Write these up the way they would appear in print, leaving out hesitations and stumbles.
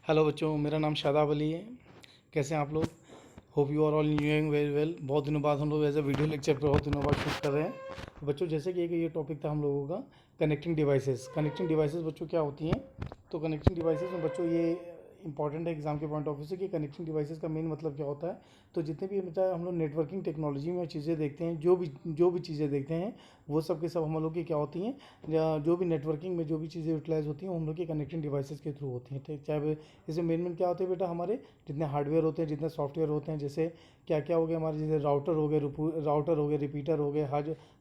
Hello बच्चों, मेरा नाम शादाब अली है। कैसे हैं आप लोग? Hope you are all doing very well. बहुत दिनों बाद हम लोग एज अ वीडियो लेक्चर बहुत दिनों बाद शूट कर रहे हैं। तो बच्चों, जैसे कि ये टॉपिक था हम लोगों का कनेक्टिंग डिवाइसेस। कनेक्टिंग डिवाइसेस बच्चों क्या होती हैं? तो कनेक्टिंग डिवाइसेस में बच्चों ये इंपॉर्टेंट है एग्जाम के पॉइंट ऑफ व्यू से कि कनेक्टिंग डिवाइसेस का मेन मतलब क्या होता है। तो जितने भी मतलब हम लोग नेटवर्किंग टेक्नोलॉजी में चीज़ें देखते हैं, जो भी चीज़ें देखते हैं, वो सब के सब हम लोग की क्या होती हैं, या जो भी नेटवर्किंग में जो भी चीज़ें यूटिलाइज होती हैं वो हम लोग की कनेक्टिंग डिवाइसेस के थ्रू होती हैं। ठीक, चाहे इसमें मेन क्या होते हैं बेटा, हमारे जितने हार्डवेयर होते हैं, जितने सॉफ्टवेयर होते हैं, जैसे क्या क्या हो गया हमारे, जैसे राउटर हो गए, रिपीटर हो गए,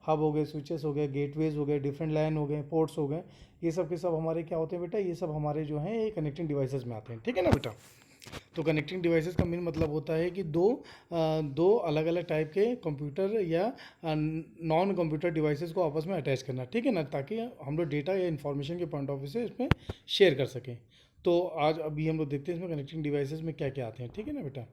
हब हो गए, स्विचेस हो गए, गेटवेज हो गए, डिफरेंट लाइन हो गए, पोर्ट्स हो गए, ये सब के सब हमारे क्या होते हैं बेटा, ये सब हमारे जो हैं ये कनेक्टिंग डिवाइसेस में आते हैं। ठीक है ना बेटा? तो कनेक्टिंग डिवाइसेस का मेन मतलब होता है कि दो अलग अलग टाइप के कंप्यूटर या नॉन कंप्यूटर डिवाइसेस को आपस में अटैच करना। ठीक है ना? ताकि हम लोग डेटा या इन्फॉर्मेशन के पॉइंट ऑफ व्यू से इसमें शेयर कर सकें। तो आज अभी हम लोग देखते हैं इसमें कनेक्टिंग डिवाइसेस में क्या क्या आते हैं। ठीक है ना बेटा?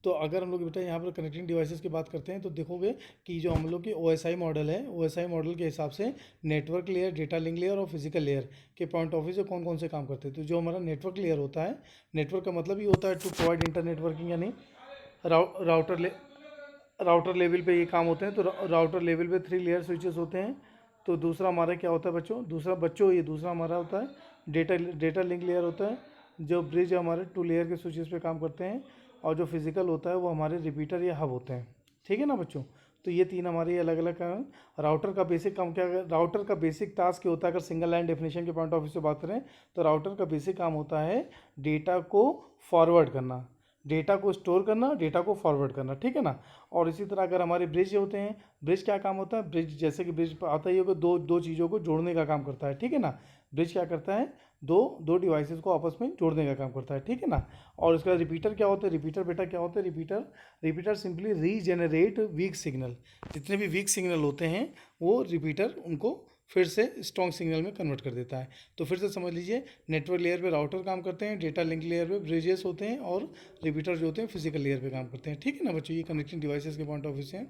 तो अगर हम लोग बेटा यहाँ पर कनेक्टिंग डिवाइसेस की बात करते हैं तो देखोगे कि जो हम लोग की OSI मॉडल है, OSI मॉडल के हिसाब से network layer, data link layer और फिजिकल लेयर के पॉइंट ऑफ व्यू से कौन कौन से काम करते हैं। तो जो हमारा नेटवर्क लेयर होता है, नेटवर्क का मतलब ये होता है टू प्रोवाइड इंटर नेटवर्किंग, यानी राउटर राउटर लेवल पे ये काम होते हैं। तो राउटर लेवल पे 3 लेयर स्विचेस होते हैं। तो दूसरा हमारा क्या होता है बच्चों, दूसरा हमारा होता है डेटा लिंक लेयर होता है, जो ब्रिज हमारे 2 लेयर के स्विचेस पे काम करते हैं। और जो फिजिकल होता है वो हमारे रिपीटर या हब होते हैं। ठीक है ना बच्चों? तो ये 3 हमारे अलग अलग काम। राउटर का बेसिक काम क्या है? राउटर का बेसिक टास्क क्या होता है? अगर सिंगल लाइन डेफिनेशन के पॉइंट ऑफ व्यू से बात करें तो राउटर का बेसिक काम होता है डेटा को फॉरवर्ड करना, डेटा को स्टोर करना, डेटा को फॉरवर्ड करना। ठीक है ना? और इसी तरह अगर हमारे ब्रिज होते हैं, ब्रिज क्या काम होता है? ब्रिज जैसे कि ब्रिज आता ही होगा, दो दो चीज़ों को जोड़ने का काम करता है। ठीक है ना? ब्रिज क्या करता है? दो दो डिवाइसेस को आपस में जोड़ने का काम करता है। ठीक है ना? और उसका रिपीटर क्या होता है? रिपीटर बेटा क्या होता है? Repeater simply regenerate weak signal. जितने भी वीक सिग्नल होते हैं वो रिपीटर उनको फिर से स्ट्रॉन्ग सिग्नल में कन्वर्ट कर देता है। तो फिर से समझ लीजिए, नेटवर्क लेयर पे राउटर काम करते हैं, डेटा लिंक लेयर पे ब्रिजेस होते हैं, और रिपीटर जो होते हैं फिजिकल लेयर पे काम करते हैं। ठीक है ना बच्चों? ये कनेक्टिंग डिवाइसेस के पॉइंट ऑफ व्यू से हैं।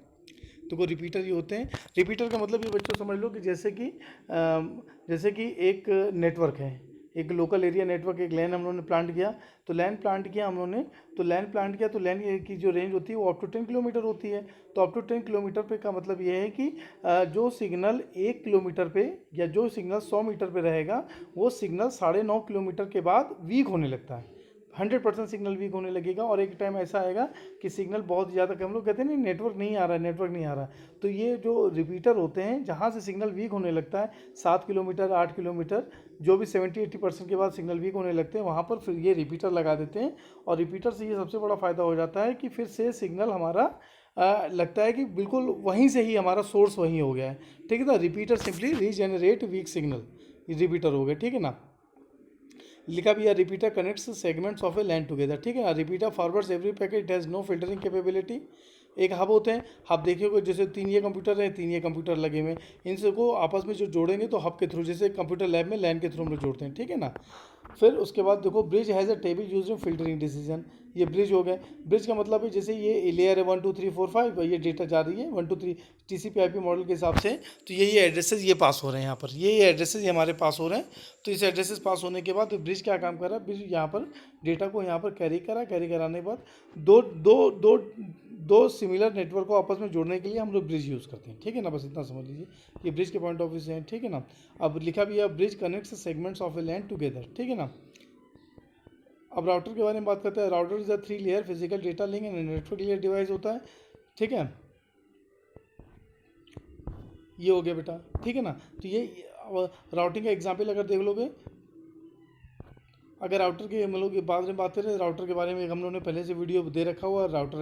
तो को रिपीटर ये होते हैं। रिपीटर का मतलब ये बच्चों समझ लो कि जैसे कि एक नेटवर्क है, एक लोकल एरिया नेटवर्क, एक लैन हम लोगों ने प्लांट किया। तो लैन प्लांट किया हम लोगों ने, तो लैन प्लांट किया तो लैन की जो रेंज होती है वो अप टू 10 किलोमीटर होती है। तो अप टू 10 किलोमीटर पे का मतलब ये है कि जो सिग्नल 1 किलोमीटर पे या जो सिग्नल 100 मीटर पे रहेगा, वो सिग्नल 9.5 किलोमीटर के बाद वीक होने लगता है। 100% सिग्नल वीक होने लगेगा। और एक टाइम ऐसा आएगा कि सिग्नल बहुत ज़्यादा, हम लोग कहते हैं नहीं, नेटवर्क नहीं आ रहा है, नेटवर्क नहीं आ रहा है। तो ये जो रिपीटर होते हैं, जहाँ से सिग्नल वीक होने लगता है, 7 किलोमीटर, 8 किलोमीटर, जो भी 70-80% के बाद सिग्नल वीक होने लगते हैं, वहाँ पर फिर ये रिपीटर लगा देते हैं। और रिपीटर से ये सबसे बड़ा फ़ायदा हो जाता है कि फिर से सिग्नल हमारा लगता है कि बिल्कुल वहीं से ही हमारा सोर्स वहीं हो गया है। ठीक है ना? Repeater simply regenerate weak signal, repeater हो गए। ठीक है ना? लिखा भी है repeater connects segments of a LAN together. ठीक है ना? Repeater forwards every packet, has no filtering capability. एक हब होते हैं, हब देखिए जैसे 3 ये कंप्यूटर है, 3 ये कंप्यूटर लगे हुए हैं, इन सबको आपस में जो जोड़ेंगे तो हब के थ्रू, जैसे कंप्यूटर लैब में लैन के थ्रू हम लोग जोड़ते हैं। ठीक है ना? फिर उसके बाद देखो bridge has a table use in filtering decision. ये ब्रिज हो गए। ब्रिज का मतलब है जैसे ये लेयर है 1 2 3 4 5, ये डेटा जा रही है 1 2 3 TCP/IP मॉडल के हिसाब से। तो ये एड्रेसेस ये पास हो रहे हैं यहाँ पर, ये एड्रेसेस हमारे पास हो रहे हैं। तो इस एड्रेसेस पास होने के बाद तो ब्रिज क्या काम कर रहा है? ब्रिज यहाँ पर डेटा को यहाँ पर कैरी कराने के बाद दो दो दो दो सिमिलर नेटवर्क को आपस में जोड़ने के लिए हम लोग ब्रिज यूज़ करते हैं। ठीक है ना? बस इतना समझ लीजिए, ये ब्रिज के पॉइंट ऑफ व्यू से है। ठीक है ना? अब लिखा भी है bridge connects segments of a LAN together. ठीक है ना? अब राउटर के बारे में बात करते हैं। Router is a 3 layer physical data link and network layer device होता है। ठीक है? ये हो गया बेटा। ठीक है ना? तो ये राउटिंग का एग्जाम्पल अगर देख लोगे, अगर राउटर के हम लोग बाद में बात करें, राउटर के बारे में हम लोगों ने पहले से वीडियो दे रखा हुआ है, राउटर